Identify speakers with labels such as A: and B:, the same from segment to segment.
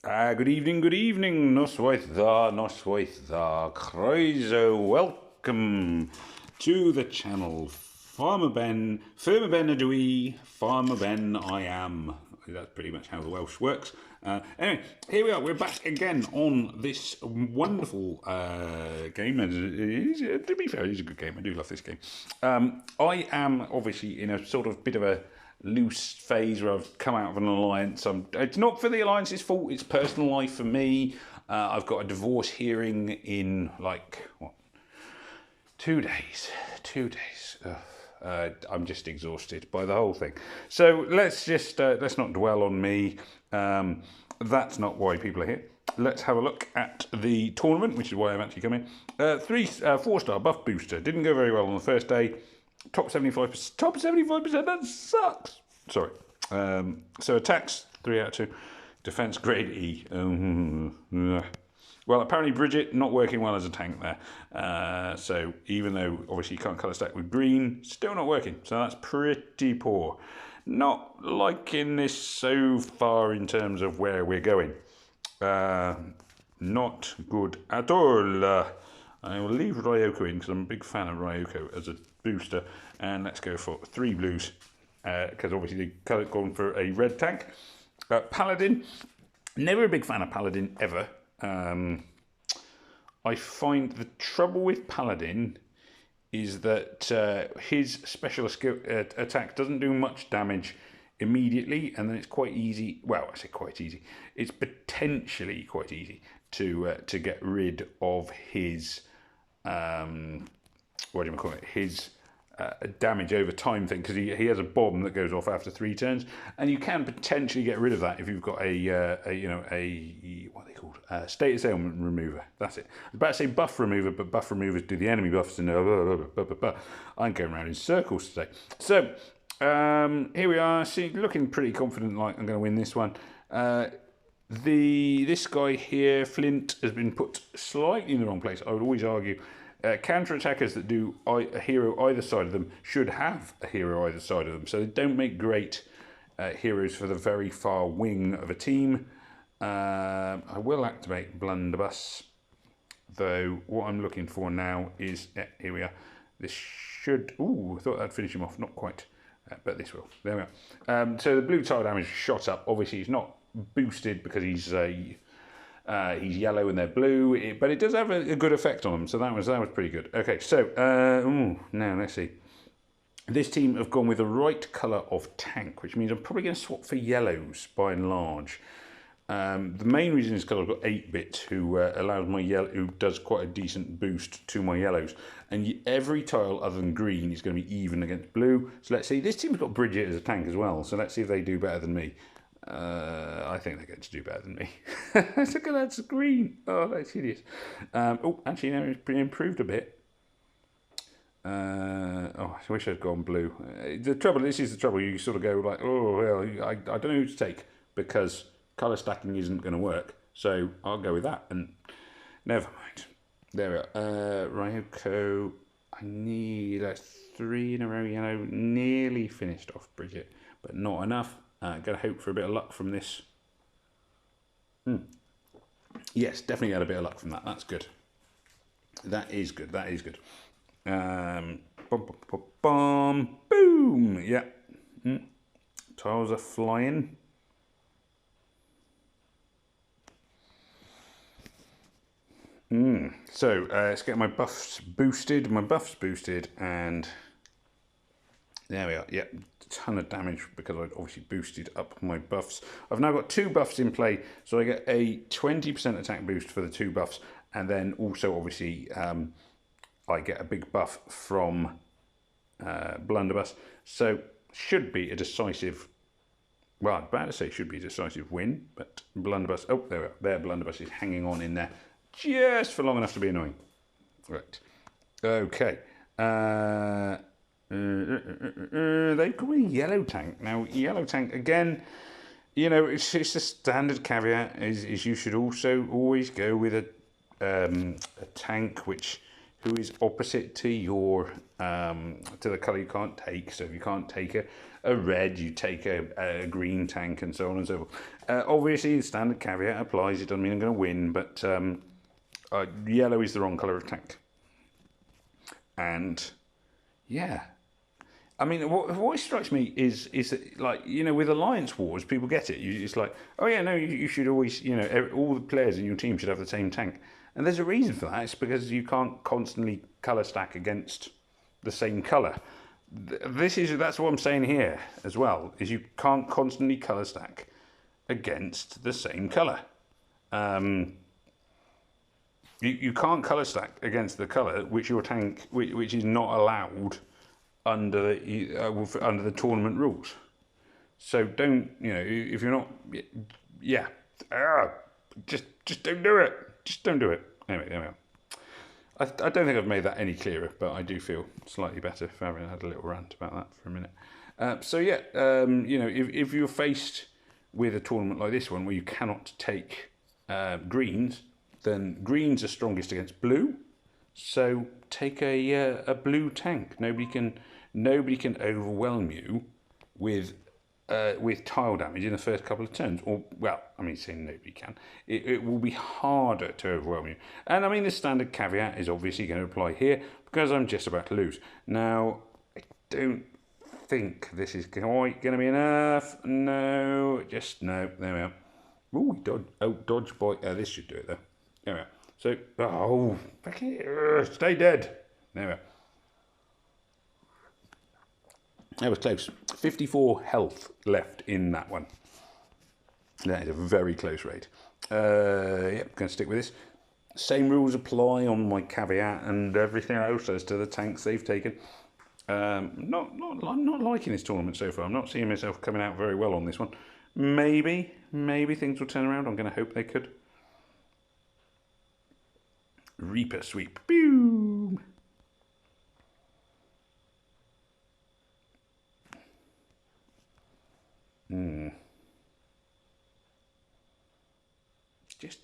A: Good evening, noswaith Croeso. Welcome to the channel. Farmer Ben ydw I, Farmer Ben I am. That's pretty much how the Welsh works. Anyway, here we are. We're back again on this wonderful game. To be fair, it is a good game. I do love this game. I am obviously in a sort of bit of a loose phase where I've come out of an alliance. It's not for the alliance's fault. It's personal life for me. I've got a divorce hearing in like what? 2 days. 2 days. I'm just exhausted by the whole thing. So let's just let's not dwell on me. That's not why people are here. Let's have a look at the tournament, which is why I'm actually coming. 4-star buff booster. Didn't go very well on the first day. Top 75%. Top 75%. That sucks. Sorry. So attacks 3 out of 2. Defense grade E. Well, apparently Bridget not working well as a tank there. So even though obviously you can't colour stack with green, still not working. So that's pretty poor. Not liking this so far in terms of where we're going. Not good at all. I will leave Ryoko in because I'm a big fan of Ryoko as a booster. And let's go for 3 blues because obviously they've gone for a red tank. Paladin. Never a big fan of Paladin ever. I find the trouble with Paladin is that his special skill attack doesn't do much damage immediately, and then it's quite easy. Well, I say quite easy. It's potentially quite easy to get rid of his what do you call it? His damage over time thing, because he has a bomb that goes off after 3 turns, and you can potentially get rid of that if you've got a what are they called? Status ailment remover. That's it. I was about to say buff remover, but buff removers do the enemy buffs, and I'm going around in circles today. So here we are. See, looking pretty confident, like I'm going to win this one. This guy here, Flint, has been put slightly in the wrong place. I would always argue. Counter-attackers that do a hero either side of them should have a hero either side of them. So they don't make great heroes for the very far wing of a team. I will activate Blunderbuss, though what I'm looking for now is... here we are. This should... Ooh, I thought that'd finish him off. Not quite, but this will. There we are. So the blue tile damage shot up. Obviously, he's not boosted because he's yellow and they're blue, but it does have a good effect on them, so that was pretty good. Okay, so now let's see. This team have gone with the right colour of tank, which means I'm probably going to swap for yellows by and large. The main reason is because I've got 8-bit who allows my yellow, who does quite a decent boost to my yellows, and every tile other than green is going to be even against blue. So let's see. This team's got Bridget as a tank as well, so let's see if they do better than me. I think they're going to do better than me. Look at that green. Oh, that's hideous. Oh, actually, no, it's been improved a bit. Oh, I wish I'd gone blue. This is the trouble. You sort of go like, oh, well, I don't know who to take because colour stacking isn't going to work. So I'll go with that. And never mind. There we are. Ryoko. I need 3 in a row yellow. Nearly finished off Bridget, but not enough. Gotta hope for a bit of luck from this. Yes, definitely had a bit of luck from that. That's good. That is good. That is good. Boom. Yeah. Tiles are flying. So let's get my buffs boosted. And there we are. Yep. Ton of damage because I'd obviously boosted up my buffs. I've now got 2 buffs in play, so I get a 20% attack boost for the 2 buffs, and then also obviously I get a big buff from Blunderbuss. So should be a decisive. Well, I'm about to say should be a decisive win, but Blunderbuss. Oh, there we are. There, Blunderbuss is hanging on in there just for long enough to be annoying. Right. Okay. They've got a yellow tank. Now, yellow tank, again, you know, it's a standard caveat is you should also always go with a tank who is opposite to your to the colour you can't take. So if you can't take a red, you take a green tank, and so on and so forth. Obviously, the standard caveat applies. It doesn't mean I'm going to win, but yellow is the wrong colour of tank. And yeah, I mean, what strikes me is that, like, you know, with Alliance Wars, people get it. It's like, oh yeah, no, you should always, you know, all the players in your team should have the same tank. And there's a reason for that. It's because you can't constantly colour stack against the same colour. That's what I'm saying here as well, is you can't constantly colour stack against the same colour. You can't colour stack against the colour which your tank, which is not allowed under the tournament rules. So don't, you know, if you're not, yeah, just don't do it. Just don't do it. Anyway, there we are. I don't think I've made that any clearer, but I do feel slightly better for having had a little rant about that for a minute. So yeah, you know, if you're faced with a tournament like this one where you cannot take greens, then greens are strongest against blue. So take a blue tank. Nobody can overwhelm you with tile damage in the first couple of turns. Or, well, I mean, saying nobody can. It will be harder to overwhelm you. And I mean, the standard caveat is obviously going to apply here because I'm just about to lose. Now, I don't think this is quite going to be enough. No, just no. There we are. Ooh, dodge boy. This should do it though. There we are. So, oh, stay dead. There we are. That was close. 54 health left in that one. That is a very close raid. Yep, going to stick with this. Same rules apply on my caveat and everything else as to the tanks they've taken. I'm not liking this tournament so far. I'm not seeing myself coming out very well on this one. Maybe things will turn around. I'm going to hope they could. Reaper sweep. Boom. Just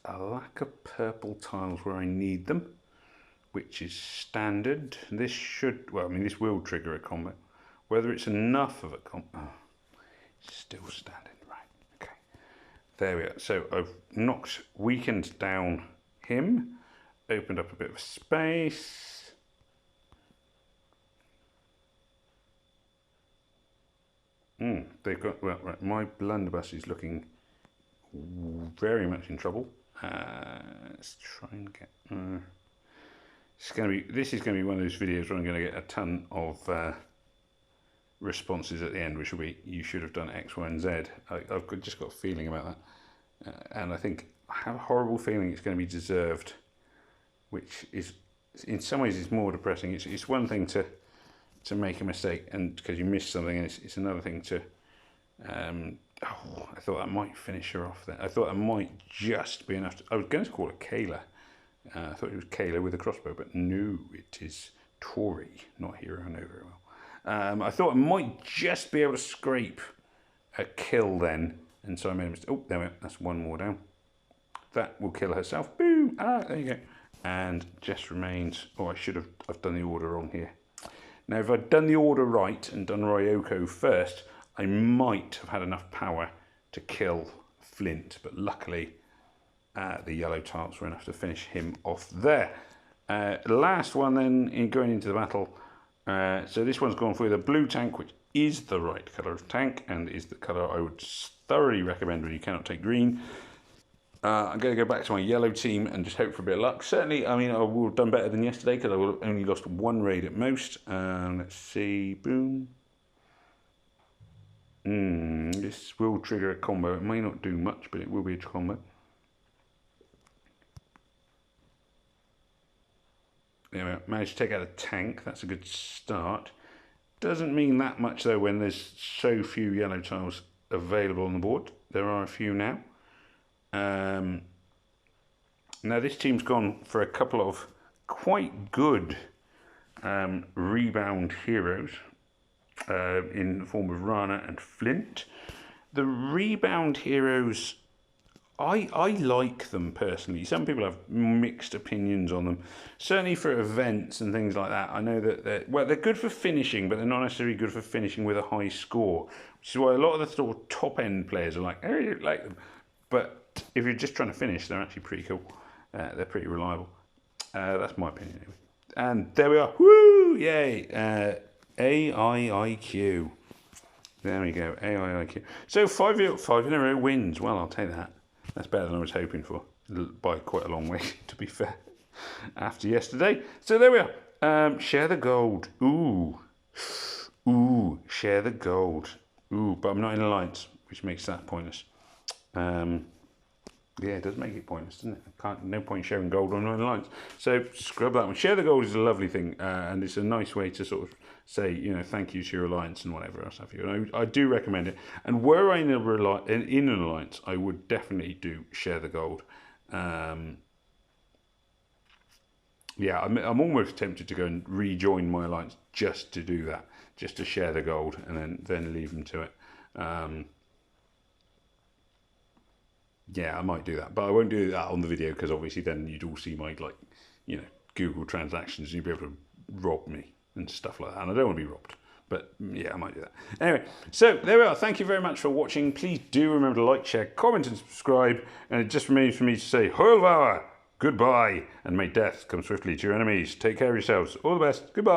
A: a lack of purple tiles where I need them, which is standard. This should, well, I mean, this will trigger a combat. Whether it's enough of a combat, it's still standard, right? Okay, there we are. So I've weakened down him, opened up a bit of space. They've got, well, right, my blunderbuss is looking very much in trouble. Let's try and get, this is going to be one of those videos where I'm going to get a ton of responses at the end, which will be, you should have done X, Y, and Z. I've just got a feeling about that. And I have a horrible feeling it's going to be deserved, which is, in some ways, is more depressing. It's one thing to make a mistake and because you missed something, and it's another thing to I thought that might finish her off there. I thought that might just be enough I was going to call it Kayla. I thought it was Kayla with a crossbow, but no, it is Tori, not Hero. I know very well. I thought I might just be able to scrape a kill then, and so I made a mistake. Oh, there we go. That's one more down. That will kill herself. Boom! There you go. And just remains, I've done the order wrong here. Now, if I'd done the order right and done Ryoko first, I might have had enough power to kill Flint, but luckily the yellow tiles were enough to finish him off there. Last one then, in going into the battle. So this one's gone for the blue tank, which is the right colour of tank and is the colour I would thoroughly recommend when you cannot take green. I'm going to go back to my yellow team and just hope for a bit of luck. Certainly, I mean, I will have done better than yesterday because I will have only lost one raid at most. Let's see, boom. This will trigger a combo. It may not do much, but it will be a combo. There we go. Managed to take out a tank. That's a good start. Doesn't mean that much though when there's so few yellow tiles available on the board. There are a few now. Now this team's gone for a couple of quite good rebound heroes in the form of Rana and Flint. The rebound heroes I like them personally. Some people have mixed opinions on them. Certainly for events and things like that, I know that they're good for finishing, but they're not necessarily good for finishing with a high score, which is why a lot of the sort of top-end players are like, I really like them. But if you're just trying to finish, they're actually pretty cool. They're pretty reliable. That's my opinion anyway. And there we are. Woo! Yay! AIIQ. There we go. AIIQ. So 5 in a row wins. Well, I'll take that. That's better than I was hoping for, by quite a long way, to be fair, after yesterday. So there we are. Share the gold. Ooh. Ooh, share the gold. Ooh, but I'm not in alliance, which makes that pointless. Yeah, it does make it pointless, doesn't it? No point sharing gold on an alliance. So scrub that one. Share the gold is a lovely thing, and it's a nice way to sort of say, you know, thank you to your alliance and whatever else have you. And I do recommend it. And were I in an alliance, I would definitely do share the gold. Yeah, I'm almost tempted to go and rejoin my alliance just to do that, just to share the gold and then leave them to it. Yeah, I might do that, but I won't do that on the video because obviously then you'd all see my, like, you know, Google transactions and you'd be able to rob me and stuff like that. And I don't want to be robbed, but yeah, I might do that. Anyway, so there we are. Thank you very much for watching. Please do remember to like, share, comment and subscribe. And it just remains for me to say, Hoelvauer, goodbye, and may death come swiftly to your enemies. Take care of yourselves. All the best. Goodbye.